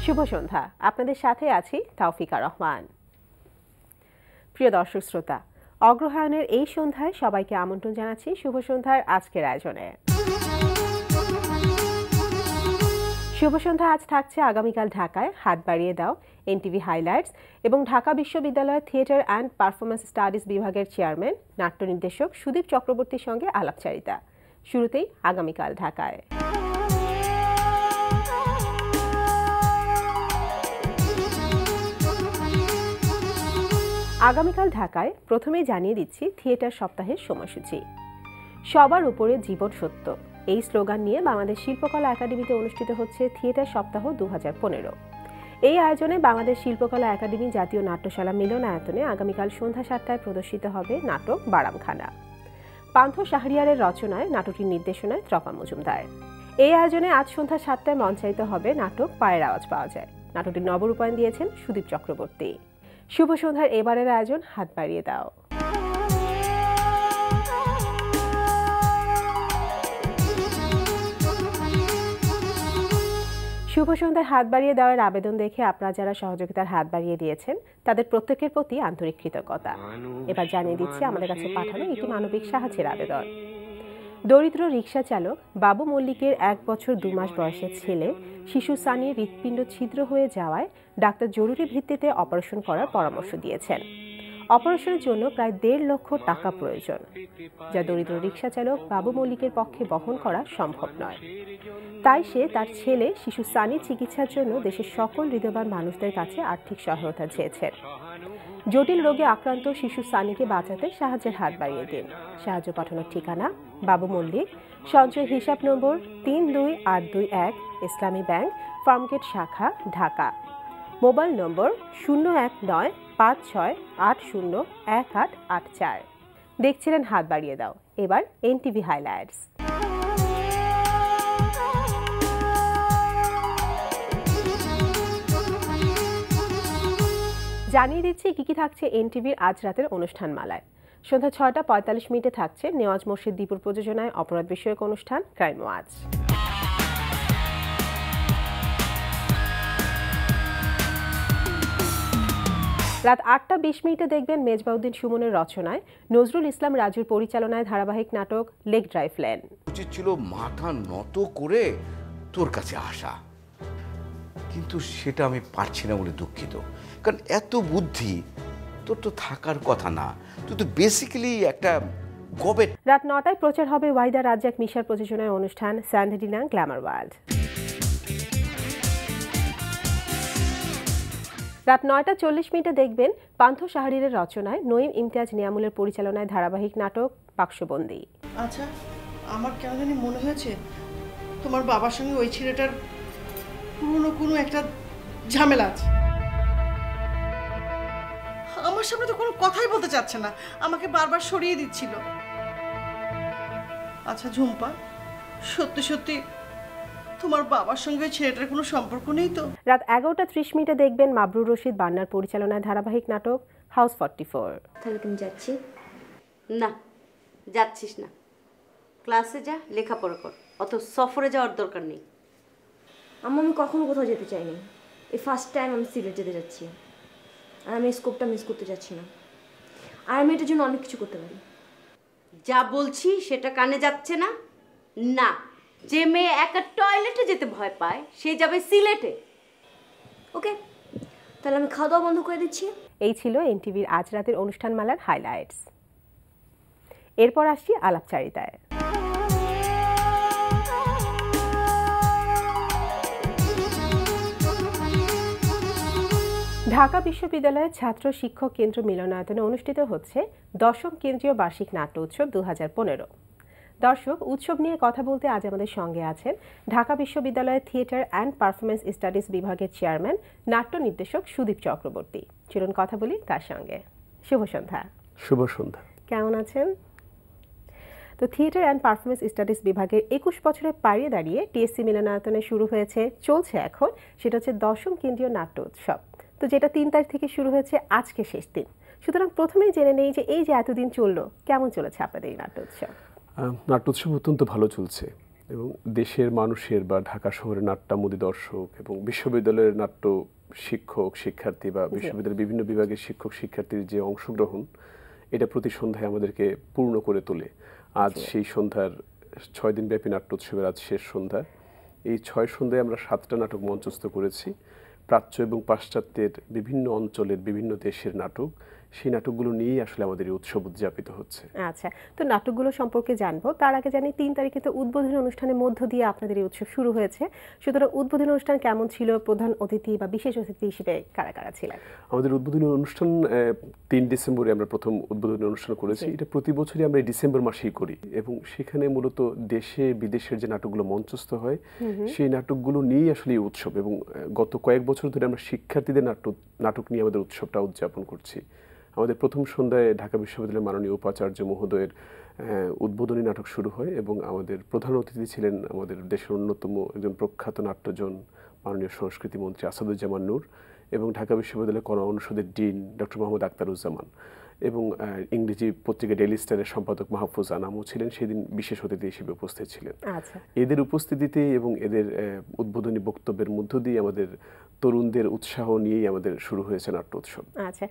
শুভ সন্ধ্যা। আপনাদের সাথে আছি তাওফিকা রহমান। প্রিয় দর্শক শ্রোতা, অগ্রহায়ণের এই সন্ধ্যায় সবাইকে আমন্ত্রণ জানাচ্ছি শুভ সন্ধ্যার আজকের আয়োজনে। শুভ সন্ধ্যা আজ থাকছে আগামীকাল ঢাকায় হাত বাড়িয়ে দাও, এনটিভি হাইলাইটস এবং ঢাকা বিশ্ববিদ্যালয়ের থিয়েটার অ্যান্ড পারফরমেন্স স্টাডিজ বিভাগের চেয়ারম্যান নাট্য নির্দেশক সুদীপ চক্রবর্তীর সঙ্গে আলাপচারিতা। শুরুতেই আগামীকাল ঢাকায়। আগামীকাল ঢাকায় প্রথমেই জানিয়ে দিচ্ছি থিয়েটার সপ্তাহের সময়সূচি। সবার উপরে জীবন সত্য, এই স্লোগান নিয়ে বাংলাদেশ শিল্পকলা একাডেমিতে অনুষ্ঠিত হচ্ছে থিয়েটার সপ্তাহ 2015। এই আয়োজনে বাংলাদেশ শিল্পকলা একাডেমি জাতীয় নাট্যশালা মিলনায়তনে আগামীকাল সন্ধ্যা 7টায় প্রদর্শিত হবে নাটক বারামখানা। পান্থ শাহরিয়ারের রচনায়, নাটকটির নির্দেশনায় ত্রপা মজুমদার। এই আয়োজনে আজ সন্ধ্যা 7টায় মঞ্চায়িত হবে নাটক পায়ের আওয়াজ পাওয়া যায়। নাটকটির নবরূপায়ণ দিয়েছেন সুদীপ চক্রবর্তী। শুভ সন্ধ্যার এবারের আয়োজন হাত বাড়িয়ে দাও। শুভ সন্ধ্যার হাত বাড়িয়ে দেওয়ার আবেদন দেখে আপনারা যারা সহযোগিতার হাত বাড়িয়ে দিয়েছেন তাদের প্রত্যেকের প্রতি আন্তরিক কৃতজ্ঞতা। এবার জানিয়ে দিচ্ছি আমাদের কাছে পাঠানো একটি মানবিক সাহায্যের আবেদন। দরিদ্র রিকশা চালক বাবু মল্লিকের 1 বছর 2 মাস বয়সের ছেলে শিশু সানির হৃৎপিণ্ড ছিদ্র হয়ে যাওয়ায় ডাক্তার জরুরি ভিত্তিতে অপারেশন করার পরামর্শ দিয়েছেন। অপারেশনের জন্য প্রায় 1.5 লক্ষ টাকা প্রয়োজন, যা দরিদ্র রিকশা চালক বাবু মল্লিকের পক্ষে বহন করা সম্ভব নয়। তাই সে তার ছেলে শিশু সানির চিকিৎসার জন্য দেশের সকল হৃদয়বান মানুষদের কাছে আর্থিক সহায়তা চেয়েছেন। জটিল রোগে আক্রান্ত শিশু সানিকে বাঁচাতে সাহায্যের হাত বাড়িয়ে দিন। সাহায্য পাঠানোর ঠিকানা বাবু মল্লিক, সঞ্চয় হিসাব নম্বর 32821, ইসলামী ব্যাংক, ফার্মগেট শাখা, ঢাকা। মোবাইল নম্বর 01956801884। দেখছিলেন হাত বাড়িয়ে দাও। এবার এনটিভি হাইলাইটস। জানিয়ে দিচ্ছি কি থাকছে এনটিভির আজ রাতের অনুষ্ঠান মালায়। সন্ধ্যা 6:45 থাকছে নেওয়াজ মোর্শেদ দীপুর প্রযোজনায় অপরাধ বিষয়ক অনুষ্ঠান ক্রাইম ওয়াচ। রাত 8:20 দেখবেন মেজবাউদ্দিন সুমনের রচনায় নজরুল ইসলাম রাজুর পরিচালনায় ধারাবাহিক নাটক লেক ড্রাইভ লেন। উচিত ছিল মাথা নত করে তোর কাছে আসা, কিন্তু সেটা আমি পারছি না বলে দুঃখিত। কারণ এত বুদ্ধি তোর তো থাকার কথা না, তুই তো বেসিক্যালি একটা গবেট। রাত 9টায় প্রচার হবে ওয়াহিদা রাজ্জাক মিশার প্রযোজনায় অনুষ্ঠান স্যান্ডেলিনা গ্ল্যামার ওয়ার্ল্ড। রাত 9:40 দেখবেন পান্থ শাহরিয়ারের রচনায় নঈম ইমতিয়াজ নিয়ামুলের পরিচালনায় ধারাবাহিক নাটক বাক্সবন্দী। আচ্ছা, আমার কেন জানি মনে হয়েছে তোমার বাবার সঙ্গে ওই ছেলেটার পুরনো কোনো একটা ঝামেলা আছে। আমার সামনে তো কোনো কথাই বলতে চাচ্ছে না, আমাকে বারবার সরিয়ে দিচ্ছিল। আচ্ছা ঝুম্পা, সত্যি সত্যি তোমার বাবার সঙ্গে ওই ছেলেটার কোনো সম্পর্ক নেই তো? রাত 11:30 দেখবেন মাবরুর রশিদ বান্নার পরিচালনায় ধারাবাহিক নাটক হাউস 44। তাহলে তুমি যাচ্ছি? না, যাচ্ছিস না। ক্লাসে যা, লেখাপড়া কর, অত সফরে যাওয়ার দরকার নেই। আমি কখনো কোথাও যেতে চাইনি। এই ফার্স্ট টাইম আমি সিলেট যেতে যাচ্ছি, আর আমি স্কোপটা মিস করতে যাচ্ছি না। আর আমি এটার জন্য অনেক কিছু করতে পারি। যা বলছি সেটা কানে যাচ্ছে না? না, যে মেয়ে একা টয়লেটে যেতে ভয় পায় সে যাবে সিলেটে। ওকে, তাহলে আমি খাওয়া দাওয়া বন্ধ করে দিচ্ছি। এই ছিল এনটিভির আজ রাতের অনুষ্ঠান মালার হাইলাইটস। এরপর আসছি আলাপচারিতায়। ঢাকা বিশ্ববিদ্যালয়ের ছাত্র শিক্ষক কেন্দ্র মিলনায়তনে অনুষ্ঠিত হচ্ছে 10ম কেন্দ্রীয় বার্ষিক নাট্য উৎসব 2015। দর্শক, উৎসব নিয়ে কথা বলতে আজ আমাদের সঙ্গে আছেন ঢাকা বিশ্ববিদ্যালয়ের থিয়েটার অ্যান্ড পারফরমেন্স স্টাডিজ বিভাগের চেয়ারম্যান নাট্য নির্দেশক সুদীপ চক্রবর্তী। চলুন কথা বলি তার সঙ্গে। শুভ সন্ধ্যা। শুভ সন্ধ্যা। কেমন আছেন? তো থিয়েটার অ্যান্ড পারফরমেন্স স্টাডিজ বিভাগের 21 বছরে পাড়িয়ে দাঁড়িয়ে টিএসসি মিলনায়তনে শুরু হয়েছে, চলছে এখন, সেটা হচ্ছে 10ম কেন্দ্রীয় নাট্য উৎসব। তো যেটা 3 তারিখ থেকে শুরু হয়েছে, আজকে শেষ দিন। সুতরাং প্রথমেই জেনে নেই যে এই যে এতদিন চললো, কেমন চলেছে আপনাদের এই নাট্য উৎসব? নাট্যোৎসব অত্যন্ত ভালো চলছে। এবং দেশের মানুষের বা ঢাকা শহরের নাট্যামোদী দর্শক এবং বিশ্ববিদ্যালয়ের নাট্য শিক্ষক শিক্ষার্থী বা বিশ্ববিদ্যালয়ের বিভিন্ন বিভাগের শিক্ষক শিক্ষার্থীর যে অংশগ্রহণ, এটা প্রতি সন্ধ্যায় আমাদেরকে পূর্ণ করে তোলে। আজ সেই সন্ধ্যার 6 দিনব্যাপী নাট্যোৎসবের আজ শেষ সন্ধ্যা। এই 6 সন্ধ্যায় আমরা 7টা নাটক মঞ্চস্থ করেছি, প্রাচ্য এবং পাশ্চাত্যের বিভিন্ন অঞ্চলের বিভিন্ন দেশের নাটক। সেই নাটকগুলো নিয়েই আসলে আমাদের এই উৎসব উদযাপিত হচ্ছে। আচ্ছা, তো নাটকগুলো সম্পর্কে জানবো, তার আগে জানি 3 তারিখে তো উদ্বোধনী অনুষ্ঠানের মধ্য দিয়ে আপনাদের এই উৎসব শুরু হয়েছে। সুতরাং উদ্বোধনী অনুষ্ঠান কেমন ছিল, প্রধান অতিথি বা বিশেষ অতিথি হিসেবে কারা কারা ছিলেন? আমাদের উদ্বোধনী অনুষ্ঠান 3 ডিসেম্বরে আমরা প্রথম উদ্বোধনী অনুষ্ঠান করেছি। এটা প্রতি বছরই আমরা এই ডিসেম্বর মাসেই করি এবং সেখানে মূলত দেশে বিদেশের যে নাটকগুলো মঞ্চস্থ হয় সেই নাটকগুলো নিয়েই আসলে এই উৎসব। এবং গত কয়েক বছর ধরে আমরা শিক্ষার্থীদের নাটক নিয়ে আমাদের উৎসবটা উদযাপন করছি। আমাদের প্রথম সন্ধ্যায় ঢাকা বিশ্ববিদ্যালয়ের মাননীয় উপাচার্য মহোদয়ের উদ্বোধনী নাটক শুরু হয় এবং আমাদের প্রধান অতিথি ছিলেন আমাদের দেশের অন্যতম একজন প্রখ্যাত নাট্যজন মাননীয় সংস্কৃতি মন্ত্রী আসাদুজ্জামান নূর এবং ঢাকা বিশ্ববিদ্যালয়ের কলা অনুষদের ডিন ডক্টর মোহাম্মদ আখতারুজ্জামান এবং ইংরেজি পত্রিকা ডেইলি স্টারের সম্পাদক মাহফুজ আনামও ছিলেন, সেদিন বিশেষ অতিথি হিসেবে উপস্থিত ছিলেন। এদের উপস্থিতিতে এবং এদের উদ্বোধনী বক্তব্যের মধ্য দিয়ে আমাদের তরুণদের উৎসাহ নিয়েই আমাদের শুরু হয়েছে নাট্য উৎসব। আচ্ছা,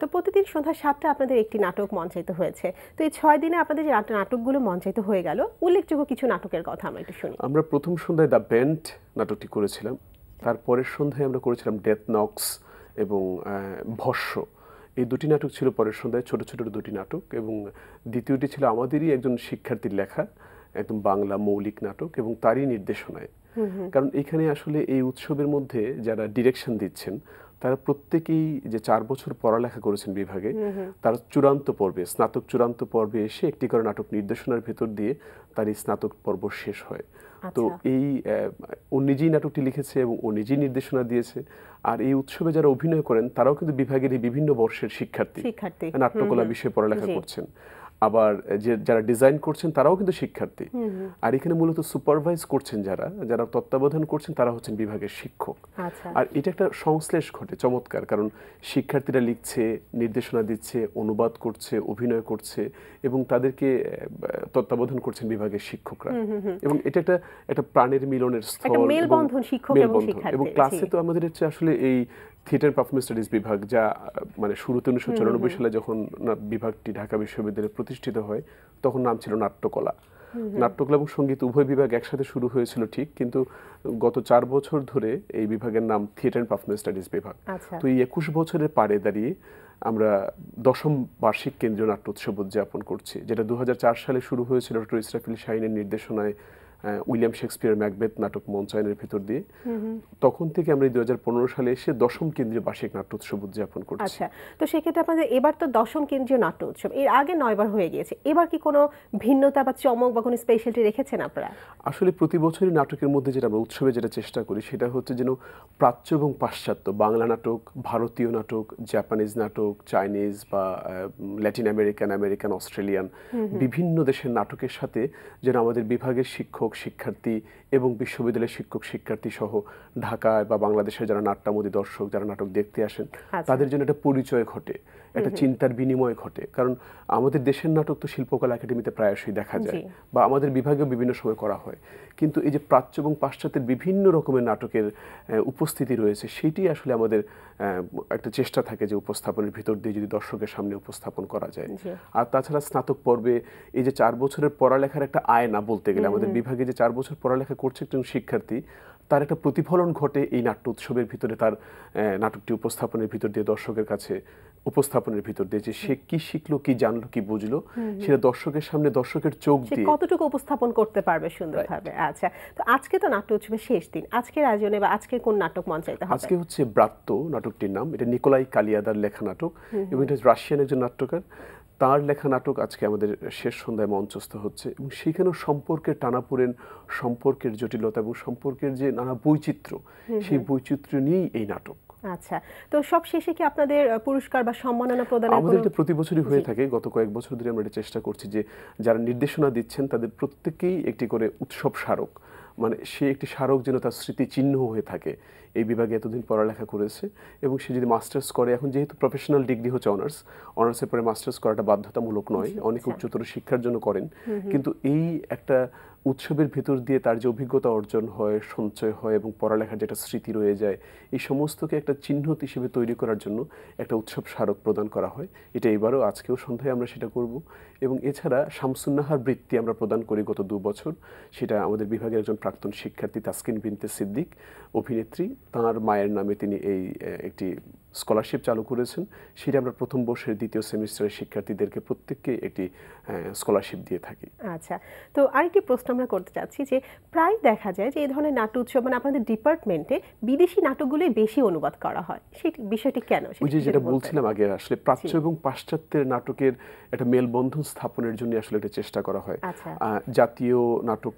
তো প্রতিদিন সন্ধ্যা 7টা আপনাদের একটি নাটক মঞ্চায়িত হয়েছে। তো এই 6 দিনে আপনাদের যে নাটকগুলো মঞ্চায়িত হয়ে গেল, উল্লেখযোগ্য কিছু নাটকের কথা আমরা একটু শুনি। আমরা প্রথম সন্ধ্যায় দ্য ব্যান্ড নাটকটি করেছিলাম, তারপরের সন্ধ্যায় আমরা করেছিলাম ডেথ নক্স এবং ভস্য। এই দুটি নাটক ছিল পরের সন্ধ্যায়, ছোট ছোট দুটি নাটক। এবং দ্বিতীয়টি ছিল আমাদেরই একজন শিক্ষার্থীর লেখা একদম বাংলা মৌলিক নাটক এবং তারই নির্দেশনায়। কারণ এখানে আসলে এই উৎসবের মধ্যে যারা ডিরেকশন দিচ্ছেন তারা প্রত্যেকেই যে 4 বছর পড়ালেখা করেছেন বিভাগে, তারা চূড়ান্ত পর্বে স্নাতক চূড়ান্ত পর্বে এসে একটি করে নাটক নির্দেশনার ভেতর দিয়ে তার এই স্নাতক পর্ব শেষ হয়। তো এই ও নিজেই নাটকটি লিখেছে এবং ও নিজেই নির্দেশনা দিয়েছে। আর এই উৎসবে যারা অভিনয় করেন তারাও কিন্তু বিভাগের এই বিভিন্ন বর্ষের শিক্ষার্থী নাট্যকলা বিষয়ে পড়ালেখা করছেন। আবার যারা ডিজাইন করছেন তারাও কিন্তু শিক্ষার্থী। আর এখানে মূলত সুপারভাইজ করছেন যারা তত্ত্বাবধান করছেন তারা হচ্ছেন বিভাগের শিক্ষক। আর এটা একটা সংশ্লেষ ঘটে চমৎকার, কারণ শিক্ষার্থীরা লিখছে, নির্দেশনা দিচ্ছে, অনুবাদ করছে, অভিনয় করছে এবং তাদেরকে তত্ত্বাবধান করছেন বিভাগের শিক্ষকরা। এবং এটা একটা প্রাণের মিলনের স্থল এবং ক্লাসে তো আমাদের হচ্ছে আসলে এই থিয়েটার পারফরমেন্স স্টাডিজ বিভাগ, যা মানে শুরুতে 1994 সালে যখন বিভাগটি ঢাকা বিশ্ববিদ্যালয়ে প্রতিষ্ঠিত হয় তখন নাম ছিল নাট্যকলা। নাট্যকলা এবং সঙ্গীত উভয় বিভাগ একসাথে শুরু হয়েছিল ঠিক, কিন্তু গত 4 বছর ধরে এই বিভাগের নাম থিয়েটার পারফরমেন্স স্টাডিজ বিভাগ। তো এই 21 বছরের পারে দাঁড়িয়ে আমরা 10ম বার্ষিক কেন্দ্রীয় নাট্য উৎসব উদযাপন করছি, যেটা 2004 সালে শুরু হয়েছিল ডক্টর ইসরাফিল শাহীনের নির্দেশনায় উইলিয়াম শেক্সপিয়ার ম্যাকবেথ নাটক মঞ্চায়নের ভেতর দিয়ে। তখন থেকে আমরা 2015 সালে এসে 10ম কেন্দ্রীয় বার্ষিক নাট্য উৎসব উদযাপন করছি। আচ্ছা, তো সেক্ষেত্রে আপনাদের এবার তো 10ম কেন্দ্রীয় নাট্য উৎসব, এর আগে 9 বার হয়ে গিয়েছে, এবার কি কোনো ভিন্নতা বা চমক বা কোনো স্পেশালিটি রেখেছেন আপনারা? আসলে প্রতি বছরই নাটকের মধ্যে যেটা আমরা উৎসবে যেটা চেষ্টা করি সেটা হচ্ছে যেন প্রাচ্য এবং পাশ্চাত্য, বাংলা নাটক, ভারতীয় নাটক, জাপানিজ নাটক, চাইনিজ বা ল্যাটিন আমেরিকান, অস্ট্রেলিয়ান বিভিন্ন দেশের নাটকের সাথে যেন আমাদের বিভাগের শিক্ষক শিক্ষার্থী এবং বিশ্ববিদ্যালয়ের শিক্ষক শিক্ষার্থী সহ ঢাকায় বা বাংলাদেশের যারা নাট্যামোদী দর্শক যারা নাটক দেখতে আসেন তাদের জন্য একটা পরিচয় ঘটে, একটা চিন্তার বিনিময় ঘটে। কারণ আমাদের দেশের নাটক তো শিল্পকলা একাডেমিতে প্রায়শই দেখা যায় বা আমাদের বিভাগেও বিভিন্ন সময় করা হয়, কিন্তু এই যে প্রাচ্য এবং পাশ্চাত্যের বিভিন্ন রকমের নাটকের উপস্থিতি রয়েছে সেটি আসলে আমাদের একটা চেষ্টা থাকে যে উপস্থাপনের ভিতর দিয়ে যদি দর্শকের সামনে উপস্থাপন করা যায়। আর তাছাড়া স্নাতক পর্বে এই যে 4 বছরের পড়ালেখার একটা আয়না বলতে গেলে, আমাদের বিভাগে যে 4 বছর পড়ালেখা করছে একজন শিক্ষার্থী, তার একটা প্রতিফলন ঘটে এই নাট্য উৎসবের ভিতরে, তার নাটকটি উপস্থাপনের ভিতর দিয়ে দর্শকের কাছে উপস্থাপনের ভিতর দিয়ে যে সে কি শিখলো, কি জানলো, কি বুঝলো, সেটা দর্শকের সামনে দর্শকের চোখ দিয়ে কতটুকু উপস্থাপন করতে পারবে সুন্দরভাবে। আচ্ছা, তো আজকে তো নাট্য উৎসবের শেষ দিন, আজকের আয়োজনে বা আজকে কোন নাটক মঞ্চায়িত হবে? আজকে হচ্ছে ব্রাত্য নাটকটির নাম, এটা নিকোলাই কালিয়াদার লেখা নাটক এবং এটা রাশিয়ান একজন নাট্যকার, তার লেখা নাটক আজকে আমাদের শেষ সন্ধ্যায় মঞ্চস্থ হচ্ছে এবং সেখানেও সম্পর্কের টানাপোড়েন, সম্পর্কের জটিলতা এবং সম্পর্কের যে নানা বৈচিত্র্য, সেই বৈচিত্র্য নিয়েই এই নাটক। আচ্ছা, তো সব শেষে কি আপনাদের পুরস্কার বা সম্মাননা প্রদান? আমাদের এটা প্রতি বছরই হয়ে থাকে, গত কয়েক বছর ধরে আমরা এটা চেষ্টা করছি যে যারা নির্দেশনা দিচ্ছেন তাদের প্রত্যেককেই একটি করে উৎসব স্মারক, মানে সে একটি স্মারক যেন তার স্মৃতি চিহ্ন হয়ে থাকে এই বিভাগে এতদিন পড়ালেখা করেছে এবং সে যদি মাস্টার্স করে, এখন যেহেতু প্রফেশনাল ডিগ্রি হচ্ছে অনার্সের পরে মাস্টার্স করাটা বাধ্যতামূলক নয়, অনেক উচ্চতর শিক্ষার জন্য করেন, কিন্তু এই একটা উৎসবের ভেতর দিয়ে তার যে অভিজ্ঞতা অর্জন হয়, সঞ্চয় হয় এবং পড়ালেখার যেটা স্মৃতি রয়ে যায়, এই সমস্তকে একটা চিহ্নত হিসেবে তৈরি করার জন্য একটা উৎসব স্মারক প্রদান করা হয়। এটা এবারও আজকেও সন্ধ্যায় আমরা সেটা করব। এবং এছাড়া শামসুন্নাহার বৃত্তি আমরা প্রদান করি গত 2 বছর। সেটা আমাদের বিভাগের একজন প্রাক্তন শিক্ষার্থী তাসকিন বিনতে সিদ্দিক, অভিনেত্রী, তাঁর মায়ের নামে তিনি এই একটি স্কলারশিপ চালু করেছেন। সেটা আমরা প্রথম বর্ষের 2য় সেমিস্টারের শিক্ষার্থীদেরকে প্রত্যেককে একটি স্কলারশিপ দিয়ে থাকি। আচ্ছা, তো আরেকটি প্রশ্ন আমরা করতে চাচ্ছি যে প্রায় দেখা যায় যে এই ধরনের নাট্য উৎসব মানে আপনাদের ডিপার্টমেন্টে বিদেশি নাটকগুলোই বেশি অনুবাদ করা হয়, সেই বিষয়টি কেন? ওই যে যেটা বলছিলাম আগে, আসলে প্রাচ্য এবং পাশ্চাত্যের নাটকের একটা মেলবন্ধন স্থাপনের জন্য আসলে এটা চেষ্টা করা হয়। জাতীয় নাটক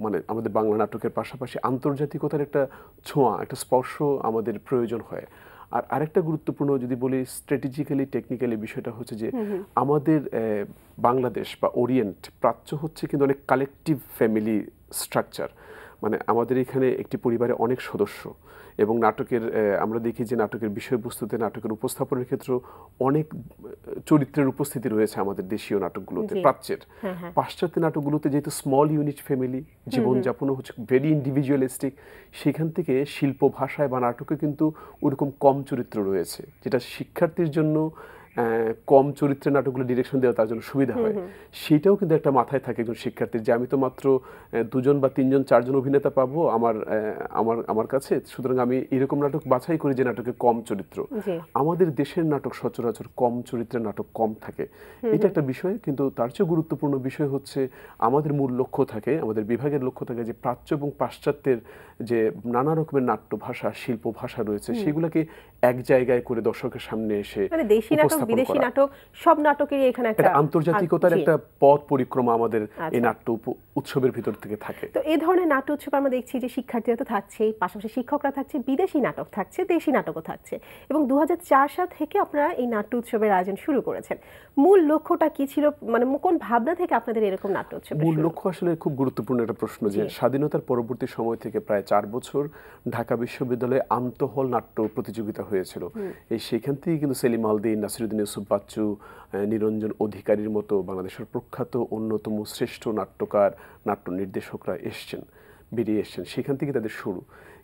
মানে আমাদের বাংলা নাটকের পাশাপাশি আন্তর্জাতিকতার একটা ছোঁয়া, একটা স্পর্শ আমাদের প্রয়োজন হয়। আর আরেকটা গুরুত্বপূর্ণ যদি বলি স্ট্র্যাটেজিক্যালি টেকনিক্যালি বিষয়টা হচ্ছে যে আমাদের বাংলাদেশ বা ওরিয়েন্ট, প্রাচ্য হচ্ছে কিন্তু অনেক কালেকটিভ ফ্যামিলি স্ট্রাকচার, মানে আমাদের এখানে একটি পরিবারে অনেক সদস্য এবং নাটকের আমরা দেখি যে নাটকের বিষয়বস্তুতে, নাটকের উপস্থাপনের ক্ষেত্রে অনেক চরিত্রের উপস্থিতি রয়েছে আমাদের দেশীয় নাটকগুলোতে, প্রাচ্যের। পাশ্চাত্য নাটকগুলোতে যেহেতু স্মল ইউনিট ফ্যামিলি, জীবনযাপনও হচ্ছে ভেরি ইন্ডিভিজুয়ালিস্টিক, সেখান থেকে শিল্প ভাষায় বা নাটকে কিন্তু ওরকম কম চরিত্র রয়েছে, যেটা শিক্ষার্থীর জন্য কম চরিত্রের নাটকগুলো ডিরেকশন দেওয়া তার জন্য সুবিধা হয়। সেটাও কিন্তু একটা মাথায় থাকে একজন শিক্ষার্থীর, যে আমি তো মাত্র 2জন বা 3জন 4জন অভিনেতা পাবো আমার কাছে, সুতরাং আমি এরকম নাটক বাছাই করি যে নাটকে কম চরিত্র। আমাদের দেশের নাটক সচরাচর কম চরিত্রের নাটক কম থাকে, এটা একটা বিষয়। কিন্তু তার চেয়ে গুরুত্বপূর্ণ বিষয় হচ্ছে আমাদের মূল লক্ষ্য থাকে, আমাদের বিভাগের লক্ষ্য থাকে যে প্রাচ্য এবং পাশ্চাত্যের যে নানা রকমের নাট্য ভাষা, শিল্প ভাষা রয়েছে, সেগুলোকে এক জায়গায় করে দর্শকের সামনে এসে দেশি নাটক, বিদেশি নাটক, সব নাটকেরই এখানে একটা আন্তর্জাতিকতার একটা পথ পরিক্রমা আমাদের এই নাট্য উৎসবের ভিতর থেকে থাকে। তো এই ধরনের নাট্য উৎসব আমরা দেখছি যে শিক্ষার্থীরা তো থাকছেই, পাশাপাশি শিক্ষকরা থাকছে, বিদেশি নাটক থাকছে, দেশি নাটকও থাকছে, এবং 2004 সাল থেকে আপনারা এই নাট্য উৎসবের আয়োজন শুরু করেছেন। মূল লক্ষ্যটা কি ছিল, মানে কোন ভাবনা থেকে আপনাদের এরকম নাট্য উৎসব? মূল লক্ষ্য আসলে খুব গুরুত্বপূর্ণ একটা প্রশ্ন, যে স্বাধীনতার পরবর্তী সময় থেকে প্রায় 4 বছর ঢাকা বিশ্ববিদ্যালয়ে আন্তঃহল নাট্য প্রতিযোগিতা হয়েছিল। এই সেখান থেকে কিন্তু সেলিম আলদিন, নাসিরুদ্দিন ইউসুফ বাচ্চু, নিরঞ্জন অধিকারীর মতো বাংলাদেশের প্রখ্যাত অন্যতম শ্রেষ্ঠ নাট্যকার, নাট্য নির্দেশকরা বেরিয়ে এসছেন, সেখান থেকে তাদের শুরু।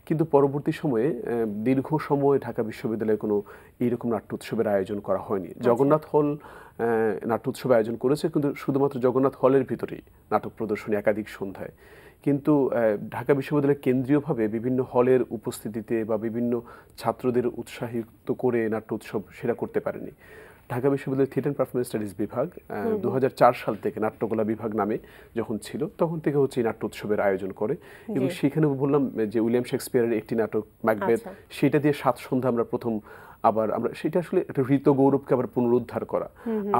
কিন্তু পরবর্তী সময়ে দীর্ঘ সময় ঢাকা বিশ্ববিদ্যালয়ে কোনো এইরকম নাট্য উৎসবের আয়োজন করা হয়নি। জগন্নাথ হল নাট্য উৎসবের আয়োজন করেছে, কিন্তু শুধুমাত্র জগন্নাথ হলের ভিতরেই নাটক প্রদর্শনী একাধিক সন্ধ্যায়। কিন্তু ঢাকা বিশ্ববিদ্যালয়ের কেন্দ্রীয়ভাবে বিভিন্ন হলের উপস্থিতিতে বা বিভিন্ন ছাত্রদের উৎসাহিত করে নাট্য উৎসব সেটা করতে পারেনি। ঢাকা বিশ্ববিদ্যালয়ের থিয়েটার পারফরমেন্স স্টাডিজ বিভাগ 2004 সাল থেকে নাট্যকলা বিভাগ নামে যখন ছিল, তখন থেকে হচ্ছে এই নাট্য উৎসবের আয়োজন করে। এবং সেখানে বললাম যে উইলিয়াম শেক্সপিয়ারের একটি নাটক ম্যাকবেথ, সেটা দিয়ে 7 সন্ধ্যা আমরা প্রথম, আবার আমরা সেটা আসলে একটা হৃত গৌরবকে আবার পুনরুদ্ধার করা,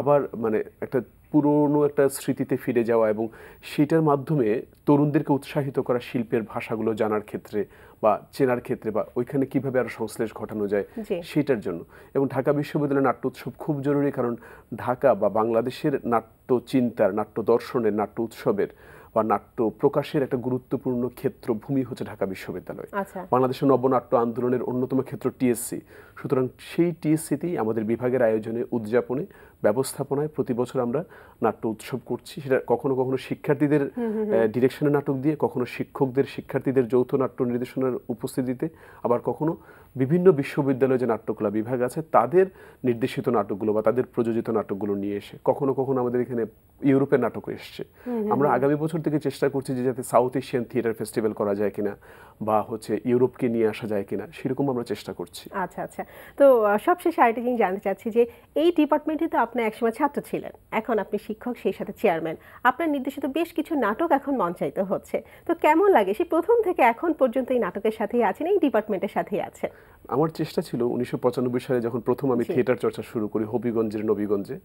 আবার মানে একটা পুরনো একটা স্মৃতিতে ফিরে যাওয়া এবং সেটার মাধ্যমে তরুণদেরকে উৎসাহিত করা শিল্পের ভাষাগুলো জানার ক্ষেত্রে বা চেনার ক্ষেত্রে, বা ওইখানে কিভাবে আরো সংশ্লেষ ঘটানো যায় সেটার জন্য। এবং ঢাকা বিশ্ববিদ্যালয়ের নাট্য উৎসব খুব জরুরি, কারণ ঢাকা বা বাংলাদেশের নাট্য চিন্তার, নাট্য দর্শনের, নাট্য উৎসবের বা নাট্য প্রকাশের একটা গুরুত্বপূর্ণ ক্ষেত্র ভূমি হচ্ছে ঢাকা বিশ্ববিদ্যালয়। বাংলাদেশের নবনাট্য আন্দোলনের অন্যতম ক্ষেত্র টিএসসি, সুতরাং সেই টিএসসিতেই আমাদের বিভাগের আয়োজনে, উদযাপনে, ব্যবস্থাপনায় প্রতি বছর আমরা নাট্য উৎসব করছি। সেটা কখনো কখনো শিক্ষার্থীদের ডিরেকশনের নাটক দিয়ে, কখনো শিক্ষকদের, শিক্ষার্থীদের যৌথ নাট্য নির্দেশনার উপস্থিতিতে, আবার কখনো বিভিন্ন বিশ্ববিদ্যালয়ে যে নাট্যকলা বিভাগ আছে তাদের নির্দেশিত নাটকগুলো বা তাদের প্রযোজিত নাটকগুলো নিয়ে এসে, কখনো কখনো আমাদের এখানে ইউরোপের নাটকও এসছে। আমরা আগামী বছর থেকে চেষ্টা করছি যে যাতে সাউথ এশিয়ান থিয়েটার ফেস্টিভ্যাল করা যায় কিনা বা হচ্ছে ইউরোপকে নিয়ে আসা যায় কিনা, সেরকম আমরা চেষ্টা করছি। আচ্ছা আচ্ছা, তো সবশেষে আরেকটা জিনিস জানতে চাচ্ছি যে এই ডিপার্টমেন্টে তো আপনি একসময় ছাত্র ছিলেন, এখন আপনি শিক্ষক, সেই সাথে চেয়ারম্যান, আপনার নির্দেশিত বেশ কিছু নাটক এখন মঞ্চায়িত হচ্ছে, তো কেমন লাগে সেই প্রথম থেকে এখন পর্যন্ত এই নাটকের সাথেই আছেন, এই ডিপার্টমেন্টের সাথেই আছেন? আমার চেষ্টা ছিল 1995 সালে যখন প্রথম আমি থিয়েটার চর্চা শুরু করি হবিগঞ্জের নবীগঞ্জে,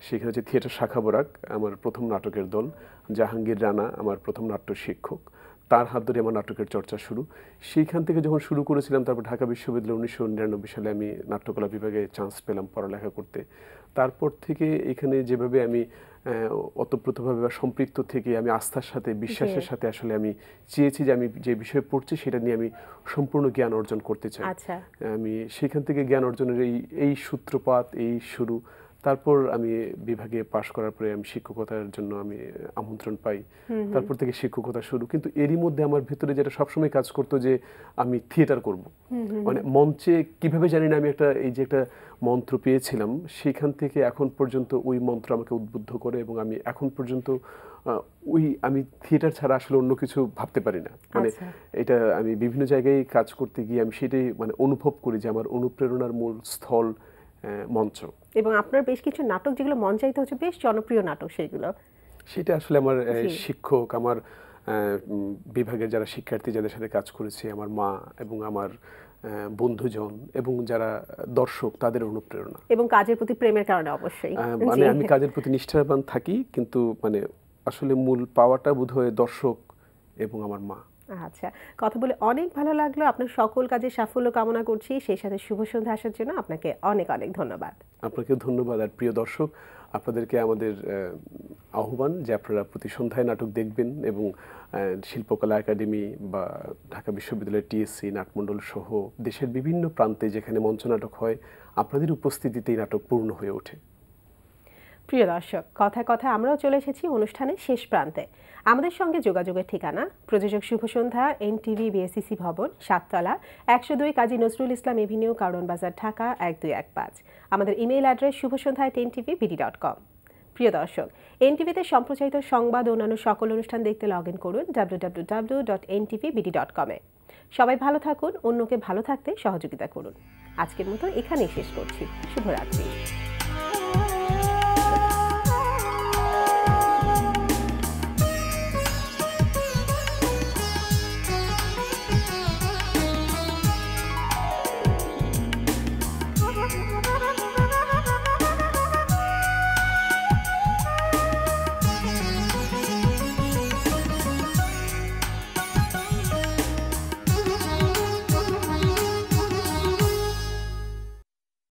সেখানে যে থিয়েটার শাখা বরাক আমার প্রথম নাটকের দল, জাহাঙ্গীর রানা আমার প্রথম নাট্য শিক্ষক, তার হাত ধরে আমার নাটকের চর্চা শুরু। সেইখান থেকে যখন শুরু করেছিলাম, তারপর ঢাকা বিশ্ববিদ্যালয়ে 1999 সালে আমি নাট্যকলা বিভাগে চান্স পেলাম পড়ালেখা করতে। তারপর থেকে এখানে যেভাবে আমি ওতপ্রোতভাবে বা সম্পৃক্ত থেকে আমি আস্থার সাথে, বিশ্বাসের সাথে আসলে আমি চেয়েছি যে আমি যে বিষয়ে পড়ছি সেটা নিয়ে আমি সম্পূর্ণ জ্ঞান অর্জন করতে চাই। আমি সেখান থেকে জ্ঞান অর্জনের এই সূত্রপাত, এই শুরু। তারপর আমি বিভাগে পাশ করার পরে আমি শিক্ষকতার জন্য আমি আমন্ত্রণ পাই, তারপর থেকে শিক্ষকতা শুরু। কিন্তু এরই মধ্যে আমার ভেতরে যেটা সবসময় কাজ করতো যে আমি থিয়েটার করব, মানে মঞ্চে কিভাবে জানি না আমি এই যে একটা মন্ত্র পেয়েছিলাম, সেখান থেকে এখন পর্যন্ত ওই মন্ত্র আমাকে উদ্বুদ্ধ করে এবং আমি এখন পর্যন্ত আমি থিয়েটার ছাড়া আসলে অন্য কিছু ভাবতে পারি না। মানে এটা আমি বিভিন্ন জায়গায় কাজ করতে গিয়ে আমি সেটাই মানে অনুভব করি যে আমার অনুপ্রেরণার মূল স্থল মঞ্চ। এবং আপনার বেশ কিছু নাটক যেগুলো মঞ্চায়িত হচ্ছে, বেশ জনপ্রিয় নাটক সেগুলো। সেটা আসলে আমার শিক্ষক, আমার বিভাগের যারা শিক্ষার্থী যাদের সাথে কাজ করেছি, আমার মা এবং আমার বন্ধুজন এবং যারা দর্শক, তাদের অনুপ্রেরণা এবং কাজের প্রতি প্রেমের কারণে অবশ্যই। মানে আমি কাজের প্রতি নিষ্ঠাবান থাকি, কিন্তু মানে আসলে মূল পাওয়াটা বোধহয় দর্শক এবং আমার মা। আচ্ছা, কথা বলে অনেক ভালো লাগলো। আপনার সকল কাজে সাফল্য কামনা করছি। সেই সাথে শুভ সন্ধ্যা আসার জন্য আপনাকে অনেক অনেক ধন্যবাদ। আপনাকে ধন্যবাদ। আর প্রিয় দর্শক, আপনাদেরকে আমাদের আহ্বান যে আপনারা প্রতি সন্ধ্যায় নাটক দেখবেন এবং শিল্পকলা একাডেমি বা ঢাকা বিশ্ববিদ্যালয়ের টিএসসি, নাটমণ্ডল সহ দেশের বিভিন্ন প্রান্তে যেখানে মঞ্চ নাটক হয়, আপনাদের উপস্থিতিতেই নাটক পূর্ণ হয়ে ওঠে। প্রিয় দর্শক, কথায় কথায় আমরাও চলে এসেছি অনুষ্ঠানের শেষ প্রান্তে। আমাদের সঙ্গে যোগাযোগের ঠিকানা প্রযোজক শুভ সন্ধ্যা, NTV BSCC ভবন, 7 তলা, 102 কাজী নজরুল ইসলাম এভিনিউ, কারওয়ান বাজার, ঢাকা 1215। আমাদের ইমেইল অ্যাড্রেস shubhosondha@ntvbd.com। প্রিয় দর্শক, NTVতে সম্প্রচারিত সংবাদ ও অন্যান্য সকল অনুষ্ঠান দেখতে লগ ইন করুন www.ntvbd.com এ। সবাই ভালো থাকুন, অন্যকে ভালো থাকতে সহযোগিতা করুন। আজকের মতো এখানেই শেষ করছি। শুভরাত্রি।